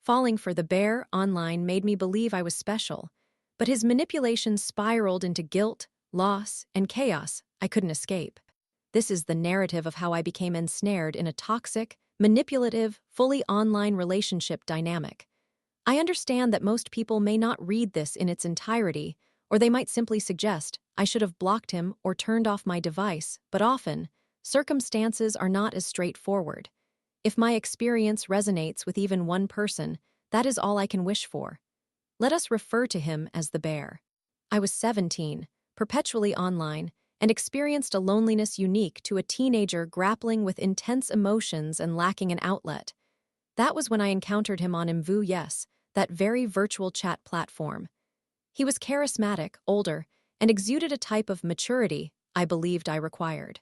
Falling for the bear online made me believe I was special, but his manipulations spiraled into guilt, loss, and chaos I couldn't escape. This is the narrative of how I became ensnared in a toxic, manipulative, fully online relationship dynamic. I understand that most people may not read this in its entirety, or they might simply suggest I should have blocked him or turned off my device, but often, circumstances are not as straightforward. If my experience resonates with even one person, that is all I can wish for. Let us refer to him as the bear. I was 17, perpetually online, and experienced a loneliness unique to a teenager grappling with intense emotions and lacking an outlet. That was when I encountered him on Imvu Yes, that very virtual chat platform. He was charismatic, older, and exuded a type of maturity I believed I required.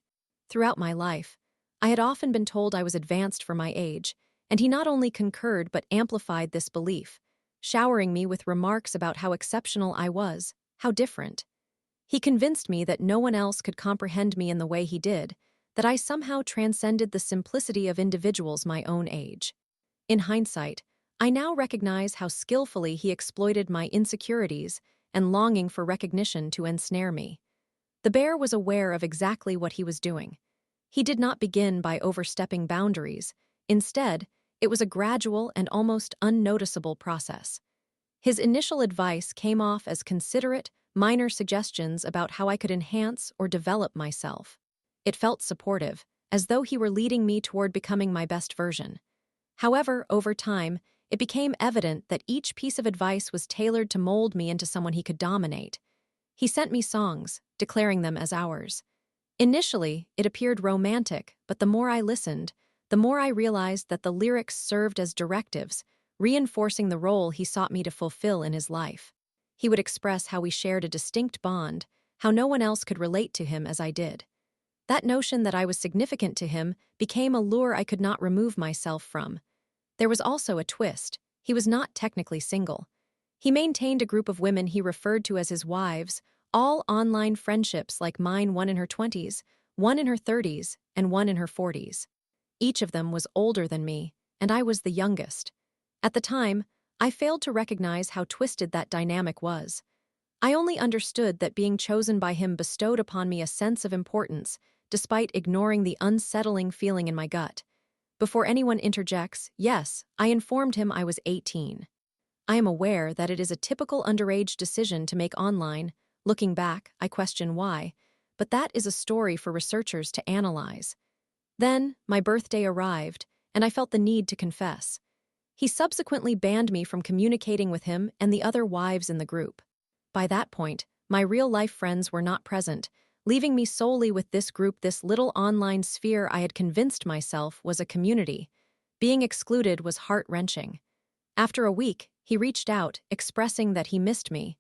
Throughout my life, I had often been told I was advanced for my age, and he not only concurred but amplified this belief, showering me with remarks about how exceptional I was, how different. He convinced me that no one else could comprehend me in the way he did, that I somehow transcended the simplicity of individuals my own age. In hindsight, I now recognize how skillfully he exploited my insecurities and longing for recognition to ensnare me. The bear was aware of exactly what he was doing. He did not begin by overstepping boundaries. Instead, it was a gradual and almost unnoticeable process. His initial advice came off as considerate, minor suggestions about how I could enhance or develop myself. It felt supportive, as though he were leading me toward becoming my best version. However, over time, it became evident that each piece of advice was tailored to mold me into someone he could dominate. He sent me songs, declaring them as ours. Initially, it appeared romantic, but the more I listened, the more I realized that the lyrics served as directives, reinforcing the role he sought me to fulfill in his life. He would express how we shared a distinct bond, how no one else could relate to him as I did. That notion that I was significant to him became a lure I could not remove myself from. There was also a twist. He was not technically single. He maintained a group of women he referred to as his wives, all online friendships like mine, one in her 20s, one in her 30s, and one in her 40s. Each of them was older than me, and I was the youngest. At the time, I failed to recognize how twisted that dynamic was. I only understood that being chosen by him bestowed upon me a sense of importance, despite ignoring the unsettling feeling in my gut. Before anyone interjects, yes, I informed him I was 18. I am aware that it is a typical underage decision to make online. Looking back, I question why, but that is a story for researchers to analyze. Then, my birthday arrived, and I felt the need to confess. He subsequently banned me from communicating with him and the other wives in the group. By that point, my real-life friends were not present, leaving me solely with this group, this little online sphere I had convinced myself was a community. Being excluded was heart-wrenching. After a week, he reached out, expressing that he missed me.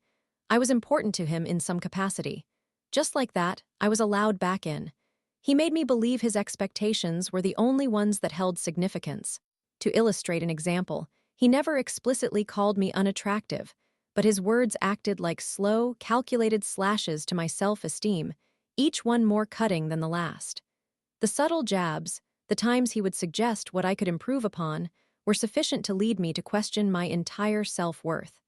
I was important to him in some capacity. Just like that, I was allowed back in. He made me believe his expectations were the only ones that held significance. To illustrate an example, he never explicitly called me unattractive, but his words acted like slow, calculated slashes to my self-esteem, each one more cutting than the last. The subtle jabs, the times he would suggest what I could improve upon, were sufficient to lead me to question my entire self-worth.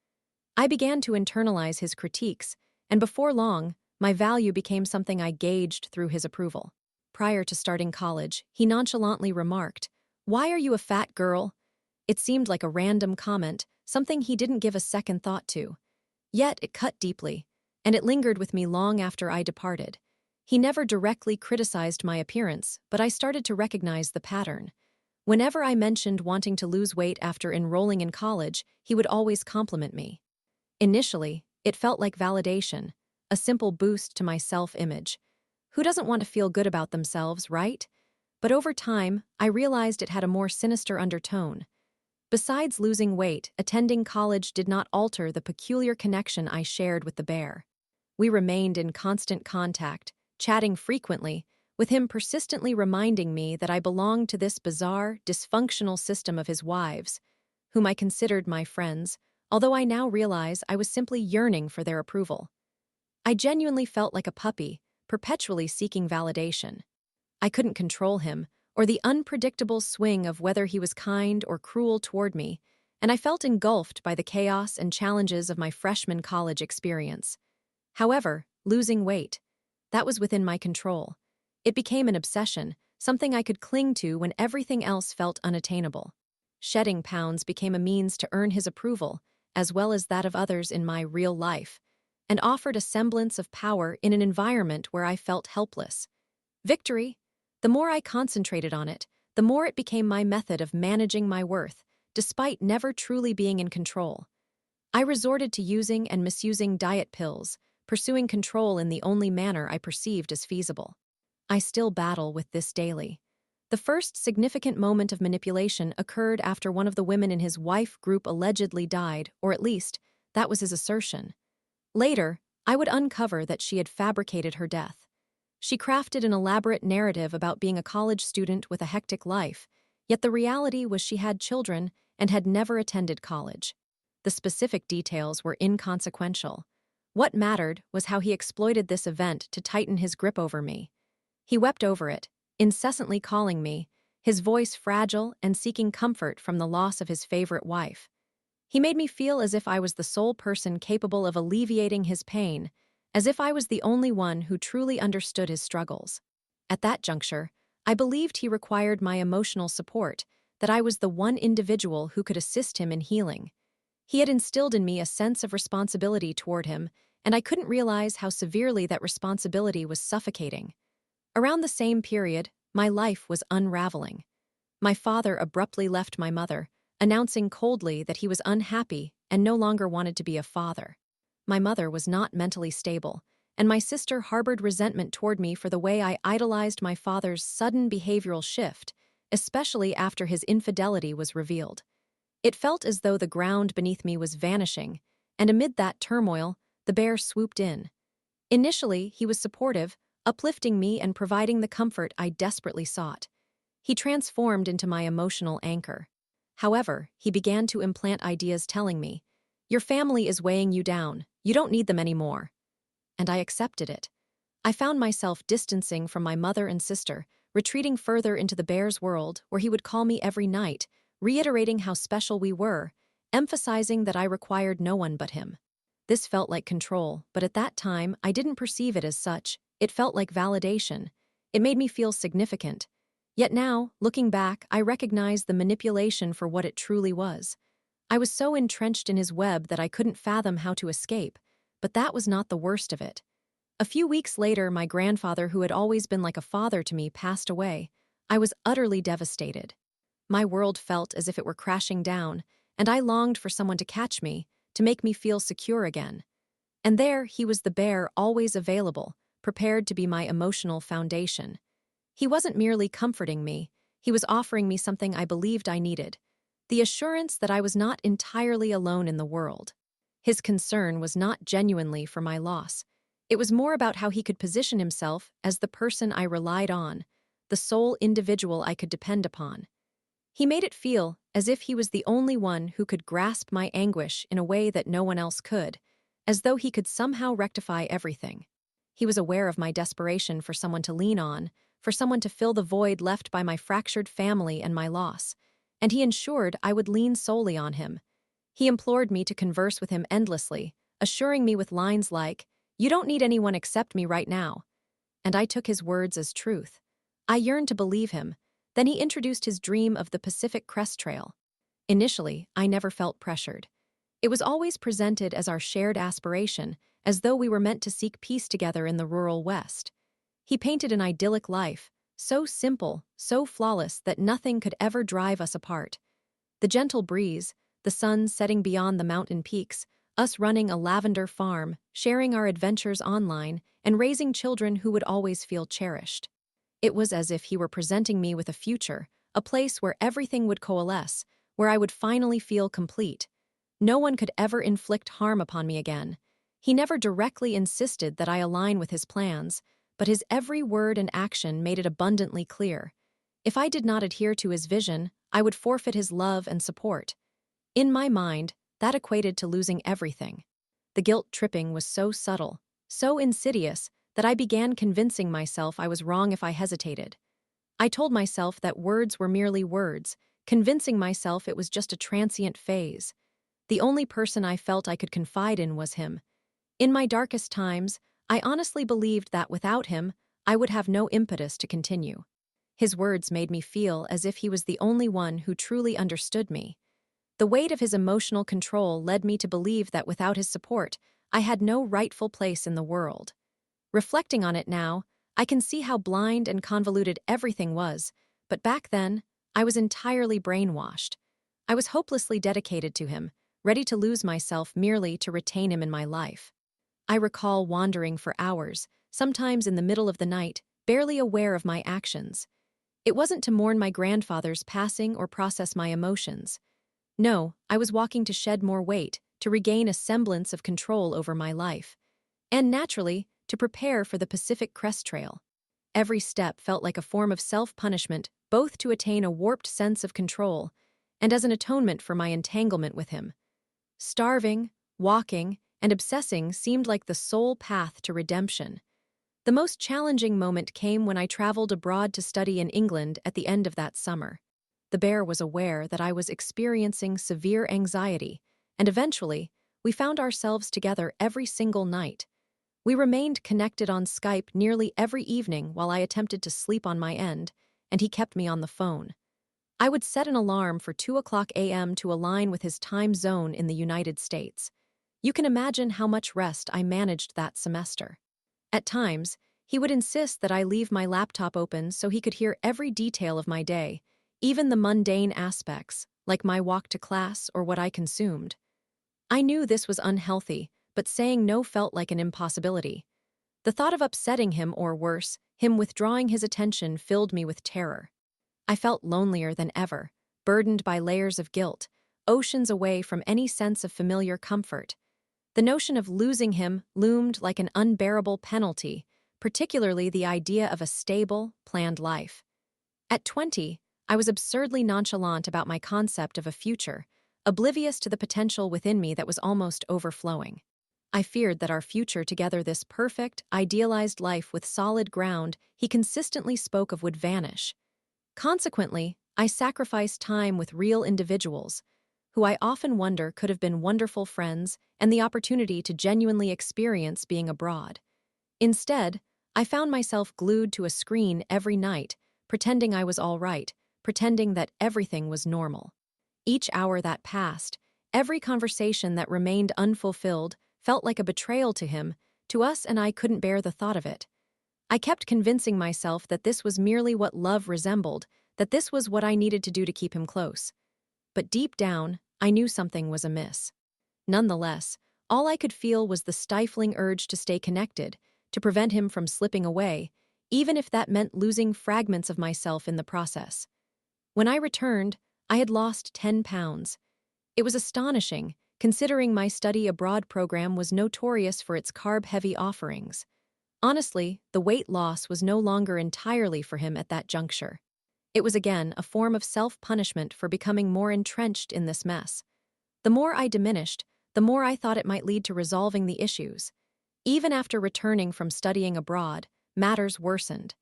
I began to internalize his critiques, and before long, my value became something I gauged through his approval. Prior to starting college, he nonchalantly remarked, "Why are you a fat girl?" It seemed like a random comment, something he didn't give a second thought to. Yet it cut deeply, and it lingered with me long after I departed. He never directly criticized my appearance, but I started to recognize the pattern. Whenever I mentioned wanting to lose weight after enrolling in college, he would always compliment me. Initially, it felt like validation, a simple boost to my self-image. Who doesn't want to feel good about themselves, right? But over time, I realized it had a more sinister undertone. Besides losing weight, attending college did not alter the peculiar connection I shared with the bear. We remained in constant contact, chatting frequently, with him persistently reminding me that I belonged to this bizarre, dysfunctional system of his wives, whom I considered my friends, although I now realize I was simply yearning for their approval. I genuinely felt like a puppy, perpetually seeking validation. I couldn't control him, or the unpredictable swing of whether he was kind or cruel toward me, and I felt engulfed by the chaos and challenges of my freshman college experience. However, losing weight, that was within my control. It became an obsession, something I could cling to when everything else felt unattainable. Shedding pounds became a means to earn his approval, as well as that of others in my real life, and offered a semblance of power in an environment where I felt helpless. Victory? The more I concentrated on it, the more it became my method of managing my worth, despite never truly being in control. I resorted to using and misusing diet pills, pursuing control in the only manner I perceived as feasible. I still battle with this daily. The first significant moment of manipulation occurred after one of the women in his wife group allegedly died, or at least, that was his assertion. Later, I would uncover that she had fabricated her death. She crafted an elaborate narrative about being a college student with a hectic life, yet the reality was she had children and had never attended college. The specific details were inconsequential. What mattered was how he exploited this event to tighten his grip over me. He wept over it, incessantly calling me, his voice fragile and seeking comfort from the loss of his favorite wife. He made me feel as if I was the sole person capable of alleviating his pain, as if I was the only one who truly understood his struggles. At that juncture, I believed he required my emotional support, that I was the one individual who could assist him in healing. He had instilled in me a sense of responsibility toward him, and I couldn't realize how severely that responsibility was suffocating. Around the same period, my life was unraveling. My father abruptly left my mother, announcing coldly that he was unhappy and no longer wanted to be a father. My mother was not mentally stable, and my sister harbored resentment toward me for the way I idolized my father's sudden behavioral shift, especially after his infidelity was revealed. It felt as though the ground beneath me was vanishing, and amid that turmoil, the bear swooped in. Initially, he was supportive, uplifting me and providing the comfort I desperately sought. He transformed into my emotional anchor. However, he began to implant ideas telling me, "Your family is weighing you down. You don't need them anymore." And I accepted it. I found myself distancing from my mother and sister, retreating further into the bear's world where he would call me every night, reiterating how special we were, emphasizing that I required no one but him. This felt like control, but at that time, I didn't perceive it as such. It felt like validation. It made me feel significant. Yet now, looking back, I recognize the manipulation for what it truly was. I was so entrenched in his web that I couldn't fathom how to escape, but that was not the worst of it. A few weeks later, my grandfather, who had always been like a father to me, passed away. I was utterly devastated. My world felt as if it were crashing down, and I longed for someone to catch me, to make me feel secure again. And there he was, the bear, always available, prepared to be my emotional foundation. He wasn't merely comforting me, he was offering me something I believed I needed, the assurance that I was not entirely alone in the world. His concern was not genuinely for my loss. It was more about how he could position himself as the person I relied on, the sole individual I could depend upon. He made it feel as if he was the only one who could grasp my anguish in a way that no one else could, as though he could somehow rectify everything. He was aware of my desperation for someone to lean on, for someone to fill the void left by my fractured family and my loss, and he ensured I would lean solely on him. He implored me to converse with him endlessly, assuring me with lines like, "You don't need anyone except me right now." And I took his words as truth. I yearned to believe him. Then he introduced his dream of the Pacific Crest Trail. Initially, I never felt pressured. It was always presented as our shared aspiration, as though we were meant to seek peace together in the rural West. He painted an idyllic life, so simple, so flawless that nothing could ever drive us apart. The gentle breeze, the sun setting beyond the mountain peaks, us running a lavender farm, sharing our adventures online, and raising children who would always feel cherished. It was as if he were presenting me with a future, a place where everything would coalesce, where I would finally feel complete. No one could ever inflict harm upon me again. He never directly insisted that I align with his plans, but his every word and action made it abundantly clear. If I did not adhere to his vision, I would forfeit his love and support. In my mind, that equated to losing everything. The guilt-tripping was so subtle, so insidious, that I began convincing myself I was wrong if I hesitated. I told myself that words were merely words, convincing myself it was just a transient phase. The only person I felt I could confide in was him. In my darkest times, I honestly believed that without him, I would have no impetus to continue. His words made me feel as if he was the only one who truly understood me. The weight of his emotional control led me to believe that without his support, I had no rightful place in the world. Reflecting on it now, I can see how blind and convoluted everything was, but back then, I was entirely brainwashed. I was hopelessly dedicated to him, ready to lose myself merely to retain him in my life. I recall wandering for hours, sometimes in the middle of the night, barely aware of my actions. It wasn't to mourn my grandfather's passing or process my emotions. No, I was walking to shed more weight, to regain a semblance of control over my life. And naturally, to prepare for the Pacific Crest Trail. Every step felt like a form of self-punishment, both to attain a warped sense of control and as an atonement for my entanglement with him. Starving, walking, and obsessing seemed like the sole path to redemption. The most challenging moment came when I traveled abroad to study in England at the end of that summer. The bear was aware that I was experiencing severe anxiety, and eventually, we found ourselves together every single night. We remained connected on Skype nearly every evening while I attempted to sleep on my end, and he kept me on the phone. I would set an alarm for 2 a.m. to align with his time zone in the United States. You can imagine how much rest I managed that semester. At times, he would insist that I leave my laptop open so he could hear every detail of my day, even the mundane aspects, like my walk to class or what I consumed. I knew this was unhealthy, but saying no felt like an impossibility. The thought of upsetting him or worse, him withdrawing his attention filled me with terror. I felt lonelier than ever, burdened by layers of guilt, oceans away from any sense of familiar comfort. The notion of losing him loomed like an unbearable penalty, particularly the idea of a stable, planned life. At 20, I was absurdly nonchalant about my concept of a future, oblivious to the potential within me that was almost overflowing. I feared that our future together, this perfect, idealized life with solid ground he consistently spoke of, would vanish. Consequently, I sacrificed time with real individuals, who I often wonder could have been wonderful friends, and the opportunity to genuinely experience being abroad. Instead, I found myself glued to a screen every night, pretending I was all right, pretending that everything was normal. Each hour that passed, every conversation that remained unfulfilled, felt like a betrayal to him, to us, and I couldn't bear the thought of it. I kept convincing myself that this was merely what love resembled, that this was what I needed to do to keep him close. But deep down, I knew something was amiss. Nonetheless, all I could feel was the stifling urge to stay connected, to prevent him from slipping away, even if that meant losing fragments of myself in the process. When I returned, I had lost 10 pounds. It was astonishing, considering my study abroad program was notorious for its carb-heavy offerings. Honestly, the weight loss was no longer entirely for him at that juncture. It was again a form of self-punishment for becoming more entrenched in this mess. The more I diminished, the more I thought it might lead to resolving the issues. Even after returning from studying abroad, matters worsened.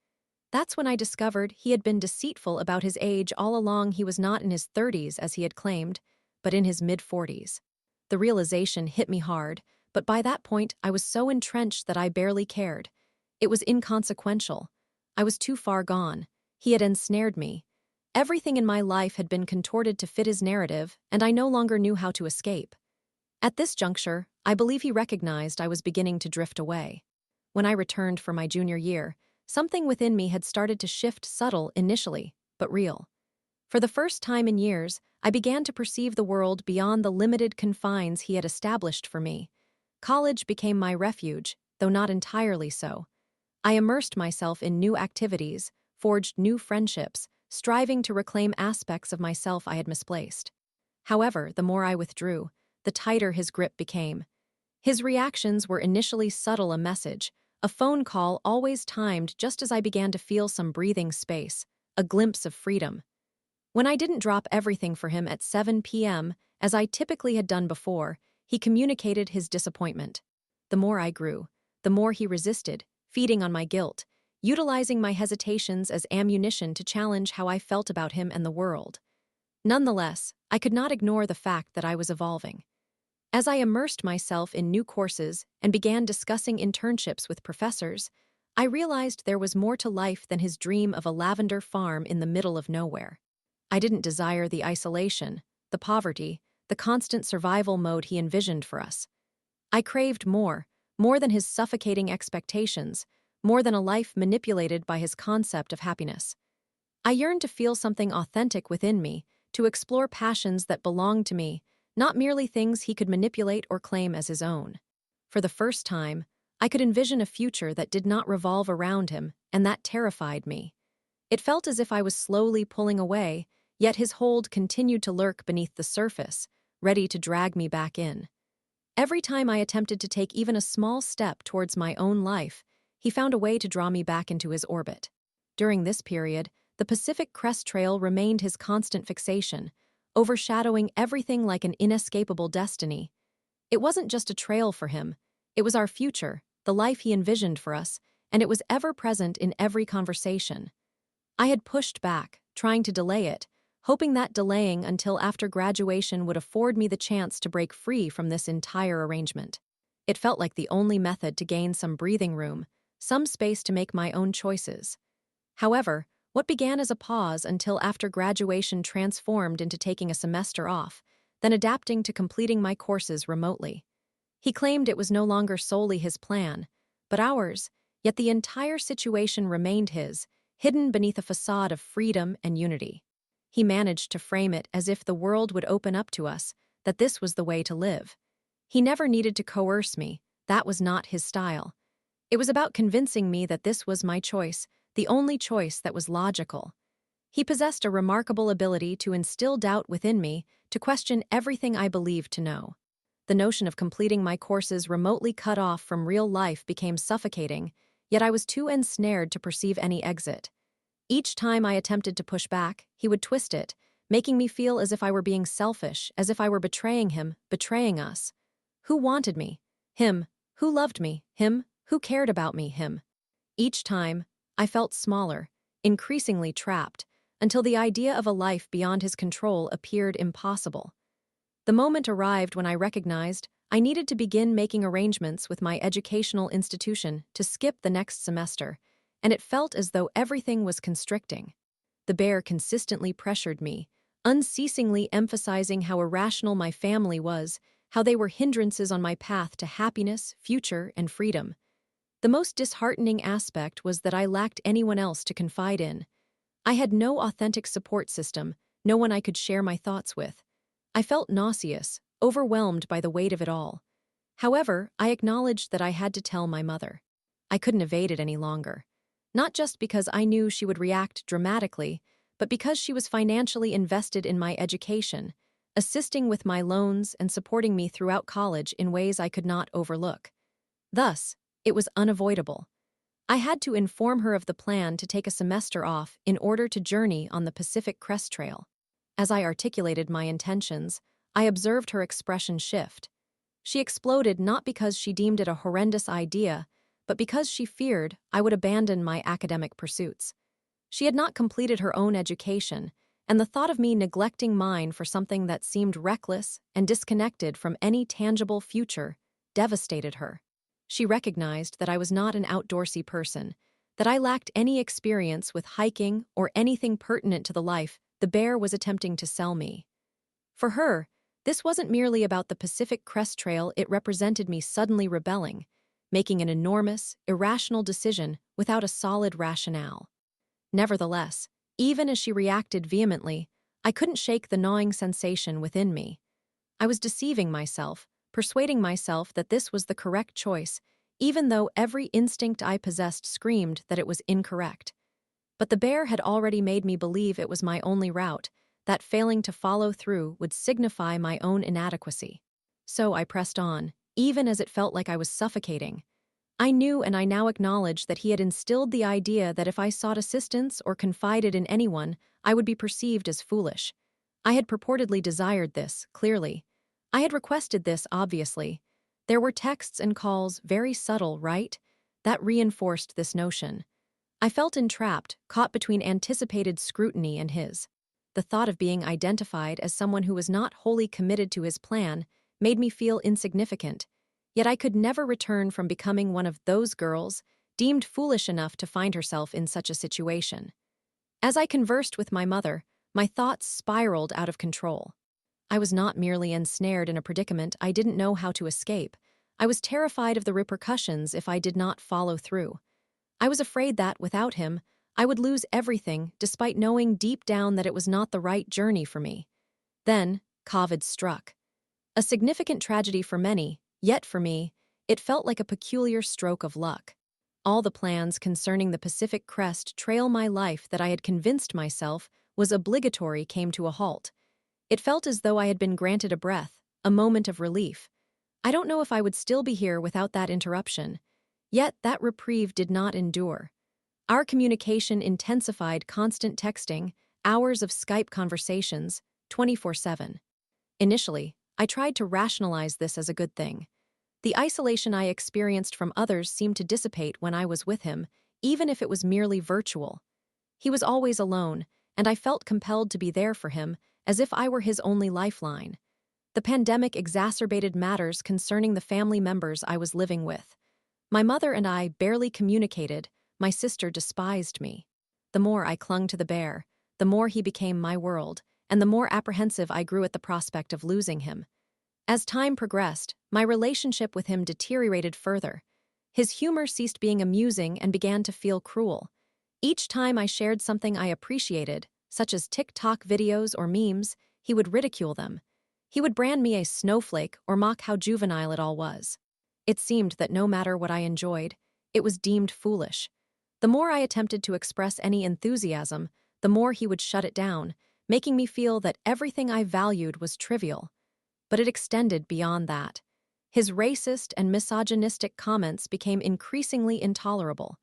That's when I discovered he had been deceitful about his age all along. He was not in his 30s, as he had claimed, but in his mid-40s. The realization hit me hard, but by that point I was so entrenched that I barely cared. It was inconsequential. I was too far gone. He had ensnared me. Everything in my life had been contorted to fit his narrative, and I no longer knew how to escape. At this juncture, I believe he recognized I was beginning to drift away. When I returned for my junior year, something within me had started to shift, subtle initially, but real. For the first time in years, I began to perceive the world beyond the limited confines he had established for me. College became my refuge, though not entirely so. I immersed myself in new activities, forged new friendships, striving to reclaim aspects of myself I had misplaced. However, the more I withdrew, the tighter his grip became. His reactions were initially subtle: a message, a phone call always timed just as I began to feel some breathing space, a glimpse of freedom. When I didn't drop everything for him at 7 p.m., as I typically had done before, he communicated his disappointment. The more I grew, the more he resisted, feeding on my guilt, utilizing my hesitations as ammunition to challenge how I felt about him and the world. Nonetheless, I could not ignore the fact that I was evolving. As I immersed myself in new courses and began discussing internships with professors, I realized there was more to life than his dream of a lavender farm in the middle of nowhere. I didn't desire the isolation, the poverty, the constant survival mode he envisioned for us. I craved more than his suffocating expectations, more than a life manipulated by his concept of happiness. I yearned to feel something authentic within me, to explore passions that belonged to me, not merely things he could manipulate or claim as his own. For the first time, I could envision a future that did not revolve around him, and that terrified me. It felt as if I was slowly pulling away, yet his hold continued to lurk beneath the surface, ready to drag me back in. Every time I attempted to take even a small step towards my own life, he found a way to draw me back into his orbit. During this period, the Pacific Crest Trail remained his constant fixation, overshadowing everything like an inescapable destiny. It wasn't just a trail for him, it was our future, the life he envisioned for us, and it was ever present in every conversation. I had pushed back, trying to delay it, hoping that delaying until after graduation would afford me the chance to break free from this entire arrangement. It felt like the only method to gain some breathing room, some space to make my own choices. However, what began as a pause until after graduation transformed into taking a semester off, then adapting to completing my courses remotely. He claimed it was no longer solely his plan, but ours, yet the entire situation remained his, hidden beneath a facade of freedom and unity. He managed to frame it as if the world would open up to us, that this was the way to live. He never needed to coerce me, that was not his style. It was about convincing me that this was my choice, the only choice that was logical. He possessed a remarkable ability to instill doubt within me, to question everything I believed to know. The notion of completing my courses remotely cut off from real life became suffocating, yet I was too ensnared to perceive any exit. Each time I attempted to push back, he would twist it, making me feel as if I were being selfish, as if I were betraying him, betraying us. Who wanted me? Him. Who loved me? Him. Who cared about me? Him. Each time, I felt smaller, increasingly trapped, until the idea of a life beyond his control appeared impossible. The moment arrived when I recognized I needed to begin making arrangements with my educational institution to skip the next semester, and it felt as though everything was constricting. The bear consistently pressured me, unceasingly emphasizing how irrational my family was, how they were hindrances on my path to happiness, future, and freedom. The most disheartening aspect was that I lacked anyone else to confide in. I had no authentic support system, no one I could share my thoughts with. I felt nauseous, overwhelmed by the weight of it all. However, I acknowledged that I had to tell my mother. I couldn't evade it any longer. Not just because I knew she would react dramatically, but because she was financially invested in my education, assisting with my loans and supporting me throughout college in ways I could not overlook. Thus, it was unavoidable. I had to inform her of the plan to take a semester off in order to journey on the Pacific Crest Trail. As I articulated my intentions, I observed her expression shift. She exploded not because she deemed it a horrendous idea, but because she feared I would abandon my academic pursuits. She had not completed her own education, and the thought of me neglecting mine for something that seemed reckless and disconnected from any tangible future devastated her. She recognized that I was not an outdoorsy person, that I lacked any experience with hiking or anything pertinent to the life the bear was attempting to sell me. For her, this wasn't merely about the Pacific Crest Trail, it represented me suddenly rebelling, making an enormous, irrational decision without a solid rationale. Nevertheless, even as she reacted vehemently, I couldn't shake the gnawing sensation within me. I was deceiving myself, persuading myself that this was the correct choice, even though every instinct I possessed screamed that it was incorrect. But the bear had already made me believe it was my only route, that failing to follow through would signify my own inadequacy. So I pressed on, even as it felt like I was suffocating. I knew and I now acknowledge that he had instilled the idea that if I sought assistance or confided in anyone, I would be perceived as foolish. I had purportedly desired this, clearly. I had requested this, obviously. There were texts and calls, very subtle, right? That reinforced this notion. I felt entrapped, caught between anticipated scrutiny and his. The thought of being identified as someone who was not wholly committed to his plan made me feel insignificant, yet I could never return from becoming one of those girls deemed foolish enough to find herself in such a situation. As I conversed with my mother, my thoughts spiraled out of control. I was not merely ensnared in a predicament I didn't know how to escape. I was terrified of the repercussions if I did not follow through. I was afraid that, without him, I would lose everything despite knowing deep down that it was not the right journey for me. Then, COVID struck. A significant tragedy for many, yet for me, it felt like a peculiar stroke of luck. All the plans concerning the Pacific Crest Trail my life that I had convinced myself was obligatory came to a halt. It felt as though I had been granted a breath, a moment of relief. I don't know if I would still be here without that interruption. Yet that reprieve did not endure. Our communication intensified, constant texting, hours of Skype conversations, 24/7. Initially, I tried to rationalize this as a good thing. The isolation I experienced from others seemed to dissipate when I was with him, even if it was merely virtual. He was always alone, and I felt compelled to be there for him, as if I were his only lifeline. The pandemic exacerbated matters concerning the family members I was living with. My mother and I barely communicated. My sister despised me. The more I clung to the bear, the more he became my world, and the more apprehensive I grew at the prospect of losing him. As time progressed, my relationship with him deteriorated further. His humor ceased being amusing and began to feel cruel. Each time I shared something I appreciated, such as TikTok videos or memes, he would ridicule them. He would brand me a snowflake or mock how juvenile it all was. It seemed that no matter what I enjoyed, it was deemed foolish. The more I attempted to express any enthusiasm, the more he would shut it down, making me feel that everything I valued was trivial. But it extended beyond that. His racist and misogynistic comments became increasingly intolerable.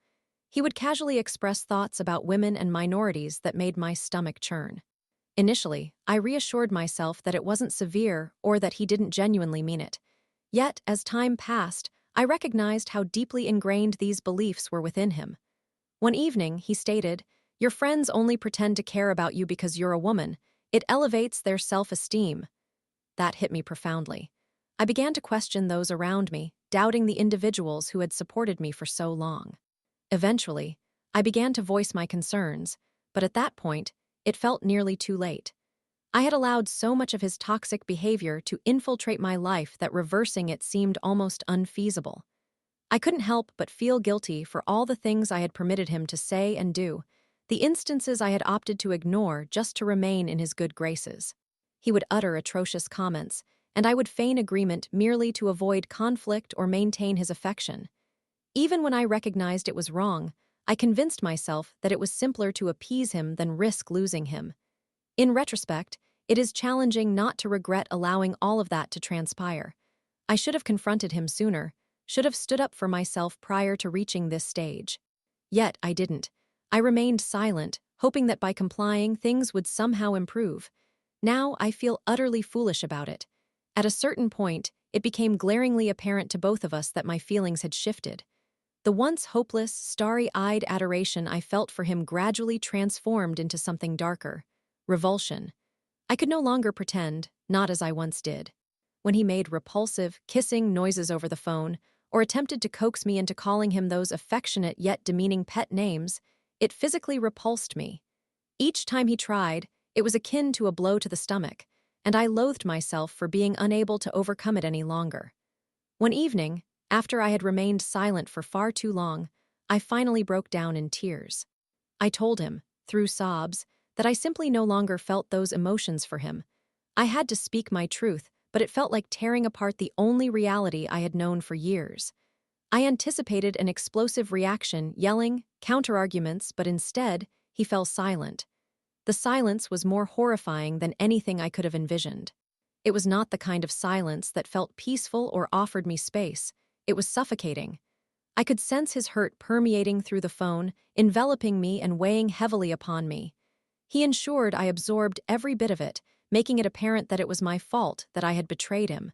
He would casually express thoughts about women and minorities that made my stomach churn. Initially, I reassured myself that it wasn't severe or that he didn't genuinely mean it. Yet, as time passed, I recognized how deeply ingrained these beliefs were within him. One evening, he stated, "Your friends only pretend to care about you because you're a woman. It elevates their self-esteem." That hit me profoundly. I began to question those around me, doubting the individuals who had supported me for so long. Eventually, I began to voice my concerns, but at that point, it felt nearly too late. I had allowed so much of his toxic behavior to infiltrate my life that reversing it seemed almost unfeasible. I couldn't help but feel guilty for all the things I had permitted him to say and do, the instances I had opted to ignore just to remain in his good graces. He would utter atrocious comments, and I would feign agreement merely to avoid conflict or maintain his affection. Even when I recognized it was wrong, I convinced myself that it was simpler to appease him than risk losing him. In retrospect, it is challenging not to regret allowing all of that to transpire. I should have confronted him sooner, should have stood up for myself prior to reaching this stage. Yet I didn't. I remained silent, hoping that by complying, things would somehow improve. Now I feel utterly foolish about it. At a certain point, it became glaringly apparent to both of us that my feelings had shifted. The once hopeless, starry-eyed adoration I felt for him gradually transformed into something darker: revulsion. I could no longer pretend, not as I once did. When he made repulsive, kissing noises over the phone, or attempted to coax me into calling him those affectionate yet demeaning pet names, it physically repulsed me. Each time he tried, it was akin to a blow to the stomach, and I loathed myself for being unable to overcome it any longer. One evening, after I had remained silent for far too long, I finally broke down in tears. I told him, through sobs, that I simply no longer felt those emotions for him. I had to speak my truth, but it felt like tearing apart the only reality I had known for years. I anticipated an explosive reaction, yelling, counter-arguments, but instead, he fell silent. The silence was more horrifying than anything I could have envisioned. It was not the kind of silence that felt peaceful or offered me space. It was suffocating. I could sense his hurt permeating through the phone, enveloping me and weighing heavily upon me. He ensured I absorbed every bit of it, making it apparent that it was my fault that I had betrayed him.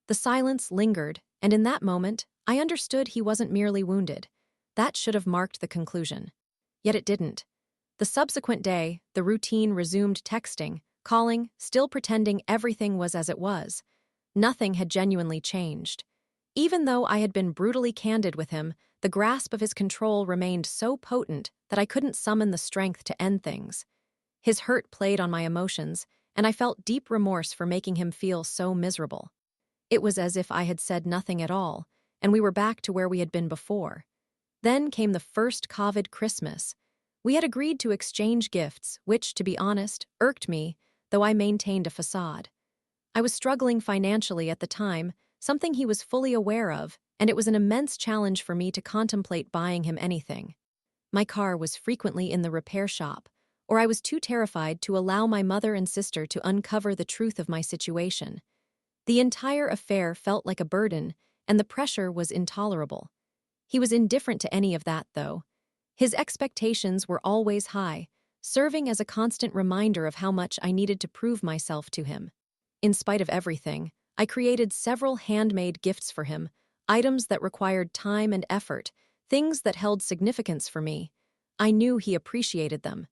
The silence lingered, and in that moment, I understood he wasn't merely wounded. That should have marked the conclusion. Yet it didn't. The subsequent day, the routine resumed texting, calling, still pretending everything was as it was. Nothing had genuinely changed. Even though I had been brutally candid with him, the grasp of his control remained so potent that I couldn't summon the strength to end things. His hurt played on my emotions, and I felt deep remorse for making him feel so miserable. It was as if I had said nothing at all, and we were back to where we had been before. Then came the first COVID Christmas. We had agreed to exchange gifts, which, to be honest, irked me, though I maintained a facade. I was struggling financially at the time, something he was fully aware of, and it was an immense challenge for me to contemplate buying him anything. My car was frequently in the repair shop, or I was too terrified to allow my mother and sister to uncover the truth of my situation. The entire affair felt like a burden, and the pressure was intolerable. He was indifferent to any of that, though. His expectations were always high, serving as a constant reminder of how much I needed to prove myself to him. In spite of everything, I created several handmade gifts for him, items that required time and effort, things that held significance for me. I knew he appreciated them.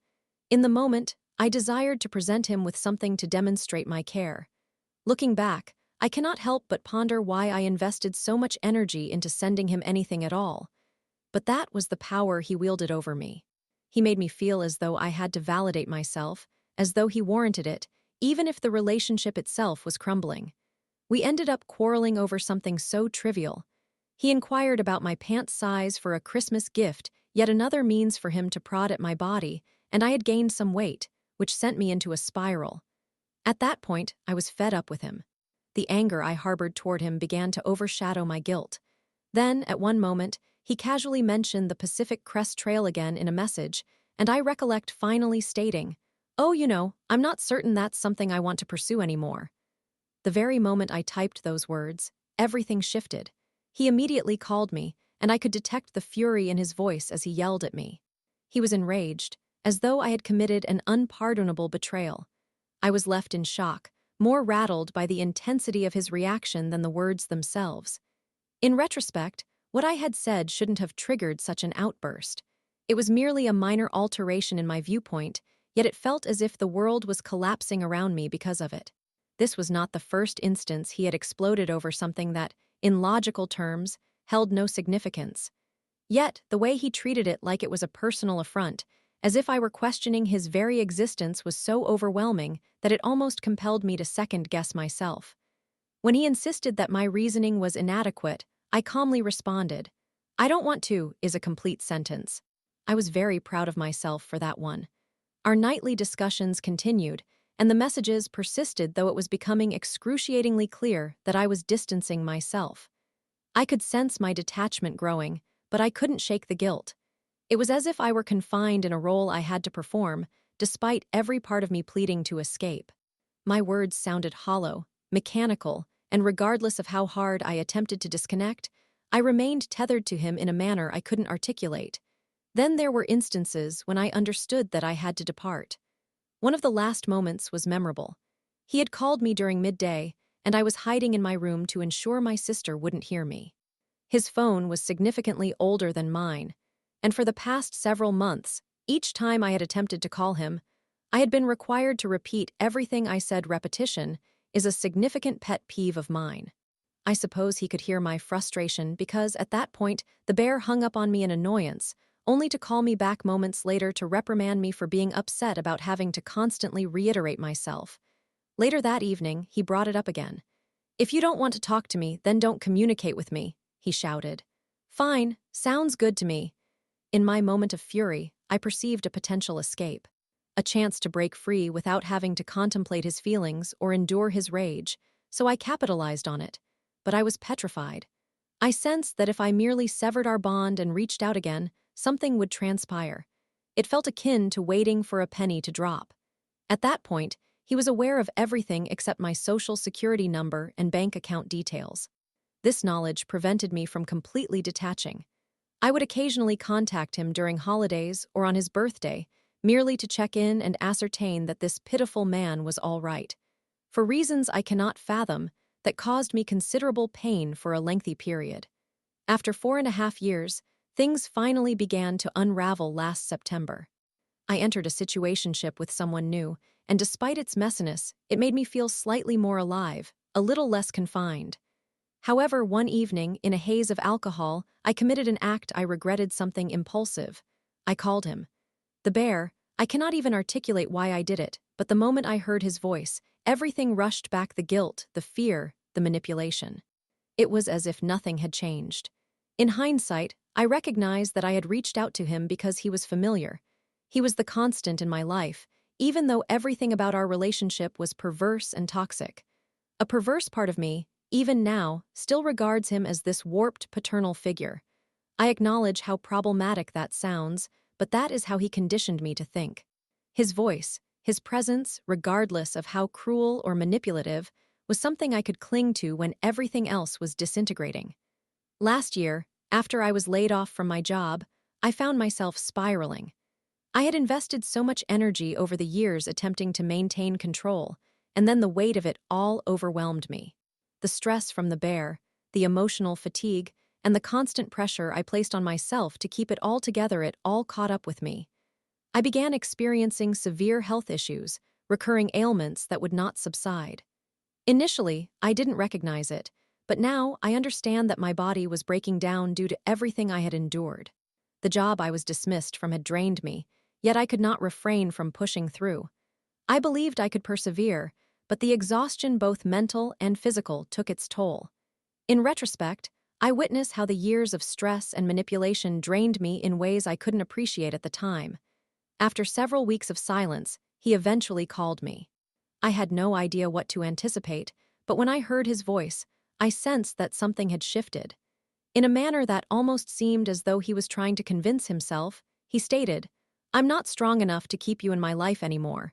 In the moment, I desired to present him with something to demonstrate my care. Looking back, I cannot help but ponder why I invested so much energy into sending him anything at all. But that was the power he wielded over me. He made me feel as though I had to validate myself, as though he warranted it, even if the relationship itself was crumbling. We ended up quarreling over something so trivial. He inquired about my pant size for a Christmas gift, yet another means for him to prod at my body, and I had gained some weight, which sent me into a spiral. At that point, I was fed up with him. The anger I harbored toward him began to overshadow my guilt. Then, at one moment, he casually mentioned the Pacific Crest Trail again in a message, and I recollect finally stating, "Oh, I'm not certain that's something I want to pursue anymore." The very moment I typed those words, everything shifted. He immediately called me, and I could detect the fury in his voice as he yelled at me. He was enraged, as though I had committed an unpardonable betrayal. I was left in shock, more rattled by the intensity of his reaction than the words themselves. In retrospect, what I had said shouldn't have triggered such an outburst. It was merely a minor alteration in my viewpoint, yet it felt as if the world was collapsing around me because of it. This was not the first instance he had exploded over something that, in logical terms, held no significance. Yet, the way he treated it like it was a personal affront, as if I were questioning his very existence, was so overwhelming that it almost compelled me to second-guess myself. When he insisted that my reasoning was inadequate, I calmly responded, "I don't want to," is a complete sentence. I was very proud of myself for that one. Our nightly discussions continued, and the messages persisted, though it was becoming excruciatingly clear that I was distancing myself. I could sense my detachment growing, but I couldn't shake the guilt. It was as if I were confined in a role I had to perform, despite every part of me pleading to escape. My words sounded hollow, mechanical, and regardless of how hard I attempted to disconnect, I remained tethered to him in a manner I couldn't articulate. Then there were instances when I understood that I had to depart. One of the last moments was memorable. He had called me during midday, and I was hiding in my room to ensure my sister wouldn't hear me. His phone was significantly older than mine, and for the past several months, each time I had attempted to call him, I had been required to repeat everything I said. Repetition is a significant pet peeve of mine. I suppose he could hear my frustration because, at that point, the bear hung up on me in annoyance, only to call me back moments later to reprimand me for being upset about having to constantly reiterate myself. Later that evening, he brought it up again. "If you don't want to talk to me, then don't communicate with me," he shouted. "Fine, sounds good to me." In my moment of fury, I perceived a potential escape. A chance to break free without having to contemplate his feelings or endure his rage, so I capitalized on it. But I was petrified. I sensed that if I merely severed our bond and reached out again, something would transpire. It felt akin to waiting for a penny to drop. At that point, he was aware of everything except my social security number and bank account details. This knowledge prevented me from completely detaching. I would occasionally contact him during holidays or on his birthday, merely to check in and ascertain that this pitiful man was all right. For reasons I cannot fathom, that caused me considerable pain for a lengthy period. After 4.5 years, things finally began to unravel last September. I entered a situationship with someone new, and despite its messiness, it made me feel slightly more alive, a little less confined. However, one evening, in a haze of alcohol, I committed an act I regretted, something impulsive. I called him. The bear. I cannot even articulate why I did it, but the moment I heard his voice, everything rushed back: the guilt, the fear, the manipulation. It was as if nothing had changed. In hindsight, I recognized that I had reached out to him because he was familiar. He was the constant in my life, even though everything about our relationship was perverse and toxic. A perverse part of me, even now, still regards him as this warped paternal figure. I acknowledge how problematic that sounds, but that is how he conditioned me to think. His voice, his presence, regardless of how cruel or manipulative, was something I could cling to when everything else was disintegrating. Last year, after I was laid off from my job, I found myself spiraling. I had invested so much energy over the years attempting to maintain control, and then the weight of it all overwhelmed me. The stress from the bear, the emotional fatigue, and the constant pressure I placed on myself to keep it all together, it all caught up with me. I began experiencing severe health issues, recurring ailments that would not subside. Initially, I didn't recognize it, but now I understand that my body was breaking down due to everything I had endured. The job I was dismissed from had drained me, yet I could not refrain from pushing through. I believed I could persevere, but the exhaustion, both mental and physical, took its toll. In retrospect, I witness how the years of stress and manipulation drained me in ways I couldn't appreciate at the time. After several weeks of silence, he eventually called me. I had no idea what to anticipate, but when I heard his voice, I sensed that something had shifted. In a manner that almost seemed as though he was trying to convince himself, he stated, "I'm not strong enough to keep you in my life anymore."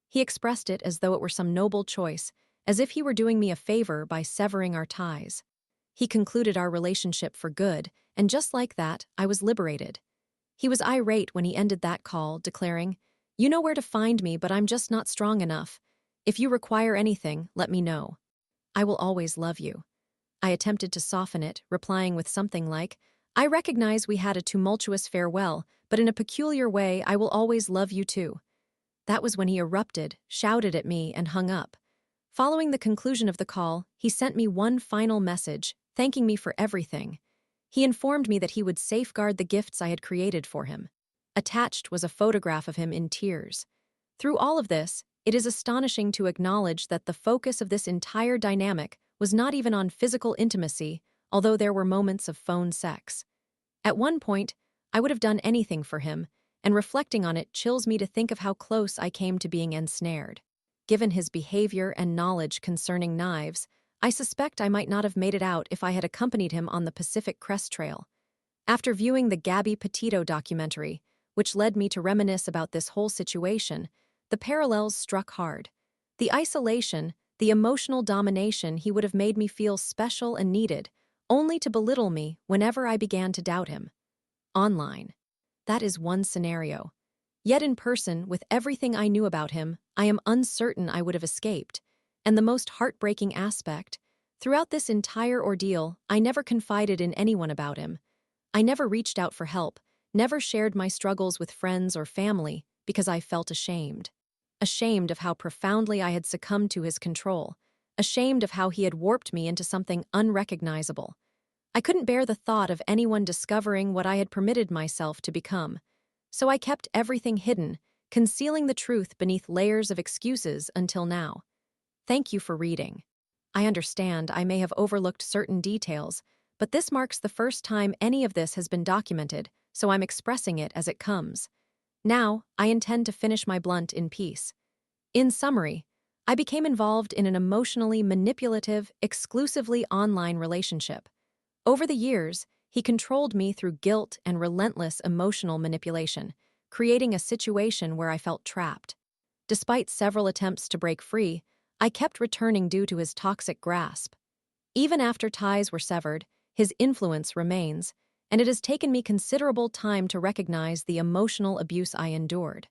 He expressed it as though it were some noble choice, as if he were doing me a favor by severing our ties. He concluded our relationship for good, and just like that, I was liberated. He was irate when he ended that call, declaring, "You know where to find me, but I'm just not strong enough. If you require anything, let me know. I will always love you." I attempted to soften it, replying with something like, "I recognize we had a tumultuous farewell, but in a peculiar way, I will always love you too." That was when he erupted, shouted at me, and hung up. Following the conclusion of the call, he sent me one final message, thanking me for everything. He informed me that he would safeguard the gifts I had created for him. Attached was a photograph of him in tears. Through all of this, it is astonishing to acknowledge that the focus of this entire dynamic was not even on physical intimacy, although there were moments of phone sex. At one point, I would have done anything for him, and reflecting on it chills me to think of how close I came to being ensnared. Given his behavior and knowledge concerning knives, I suspect I might not have made it out if I had accompanied him on the Pacific Crest Trail. After viewing the Gabby Petito documentary, which led me to reminisce about this whole situation, the parallels struck hard. The isolation, the emotional domination, he would have made me feel special and needed, only to belittle me whenever I began to doubt him. Online. That is one scenario. Yet in person, with everything I knew about him, I am uncertain I would have escaped. And the most heartbreaking aspect, throughout this entire ordeal, I never confided in anyone about him. I never reached out for help, never shared my struggles with friends or family, because I felt ashamed. Ashamed of how profoundly I had succumbed to his control. Ashamed of how he had warped me into something unrecognizable. I couldn't bear the thought of anyone discovering what I had permitted myself to become. So I kept everything hidden, concealing the truth beneath layers of excuses until now. Thank you for reading. I understand I may have overlooked certain details, but this marks the first time any of this has been documented, so I'm expressing it as it comes. Now, I intend to finish my blunt in peace. In summary, I became involved in an emotionally manipulative, exclusively online relationship. Over the years, he controlled me through guilt and relentless emotional manipulation, creating a situation where I felt trapped. Despite several attempts to break free, I kept returning due to his toxic grasp. Even after ties were severed, his influence remains, and it has taken me considerable time to recognize the emotional abuse I endured.